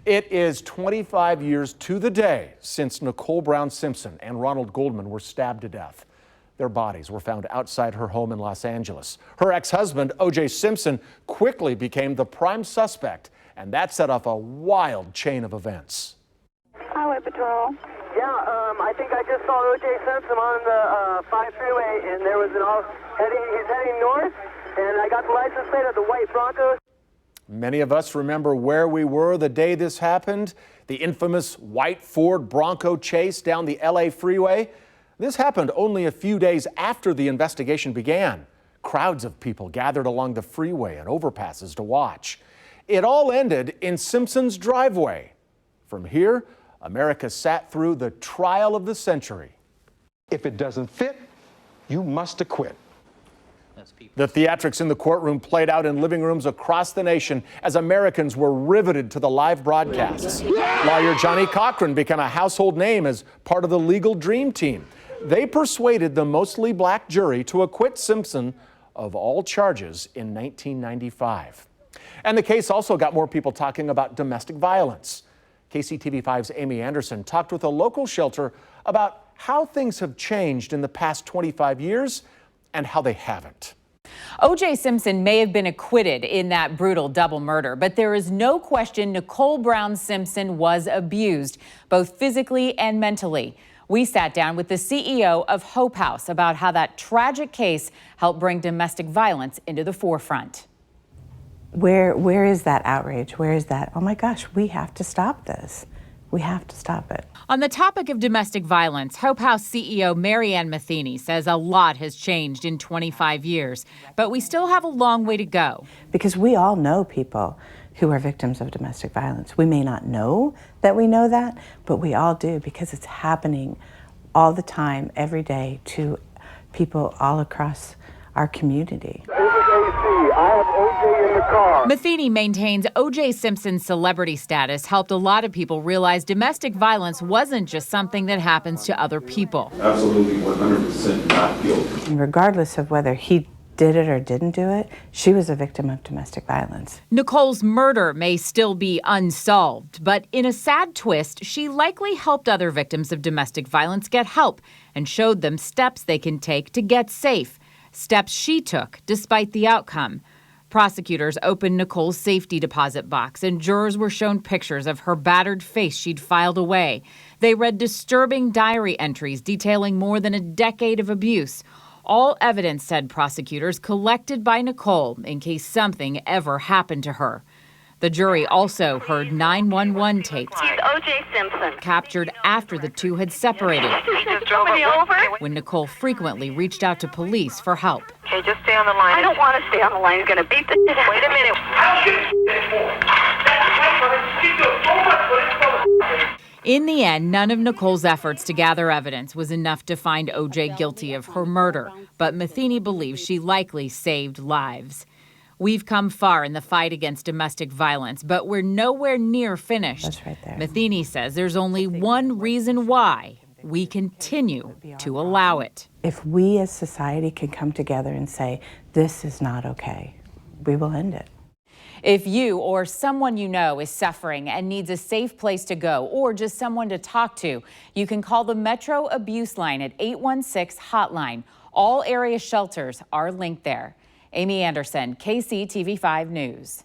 It is 25 years to the day since Nicole Brown Simpson and Ronald Goldman were stabbed to death. Their bodies were found outside her home in Los Angeles. Her ex-husband, O.J. Simpson, quickly became the prime suspect, and that set off a wild chain of events. Highway Patrol. Yeah, I think I just saw O.J. Simpson on the 5 freeway, and there was he's heading north, and I got the license plate of the white Bronco. Many of us remember where we were the day this happened, the infamous white Ford Bronco chase down the LA freeway. This happened only a few days after the investigation began. Crowds of people gathered along the freeway and overpasses to watch. It all ended in Simpson's driveway. From here, America sat through the trial of the century. If it doesn't fit, you must acquit. The theatrics in the courtroom played out in living rooms across the nation as Americans were riveted to the live broadcasts. Lawyer Johnny Cochran became a household name as part of the legal dream team. They persuaded the mostly black jury to acquit Simpson of all charges in 1995. And the case also got more people talking about domestic violence. KCTV5's Amy Anderson talked with a local shelter about how things have changed in the past 25 years and how they haven't. O.J. Simpson may have been acquitted in that brutal double murder, but there is no question Nicole Brown Simpson was abused, both physically and mentally. We sat down with the CEO of Hope House about how that tragic case helped bring domestic violence into the forefront. Where is that outrage? Where is that, oh my gosh, we have to stop this. We have to stop it. On the topic of domestic violence, Hope House CEO METHENY says a lot has changed in 25 years, but we still have a long way to go. Because we all know people who are victims of domestic violence. We may not know that we know that, but we all do because it's happening all the time, every day to people all across our community. I have O.J. in the car. METHENY maintains O.J. Simpson's celebrity status helped a lot of people realize domestic violence wasn't just something that happens to other people. Absolutely 100% not guilty. And regardless of whether he did it or didn't do it, she was a victim of domestic violence. Nicole's murder may still be unsolved, but in a sad twist, she likely helped other victims of domestic violence get help and showed them steps they can take to get safe. Steps she took despite the outcome. Prosecutors opened Nicole's safety deposit box and jurors were shown pictures of her battered face she'd filed away. They read disturbing diary entries detailing more than a decade of abuse. All evidence, said prosecutors, collected by Nicole in case something ever happened to her. The jury also heard 911 tapes O.J. Simpson. captured after the two had separated, He just drove me over. when Nicole frequently reached out to police for help. Okay, just stay on the line. I don't want to stay on the line. He's going to beat the shit out of me. Wait a minute. In the end, none of Nicole's efforts to gather evidence was enough to find O.J. guilty of her murder, but METHENY believes she likely saved lives. We've come far in the fight against domestic violence, but we're nowhere near finished. That's right there. METHENY says there's only one reason why we continue to allow it. If we as society can come together and say, this is not okay, we will end it. If you or someone you know is suffering and needs a safe place to go or just someone to talk to, you can call the Metro Abuse Line at 816-HOTLINE. All area shelters are linked there. Amy Anderson, KCTV5 News.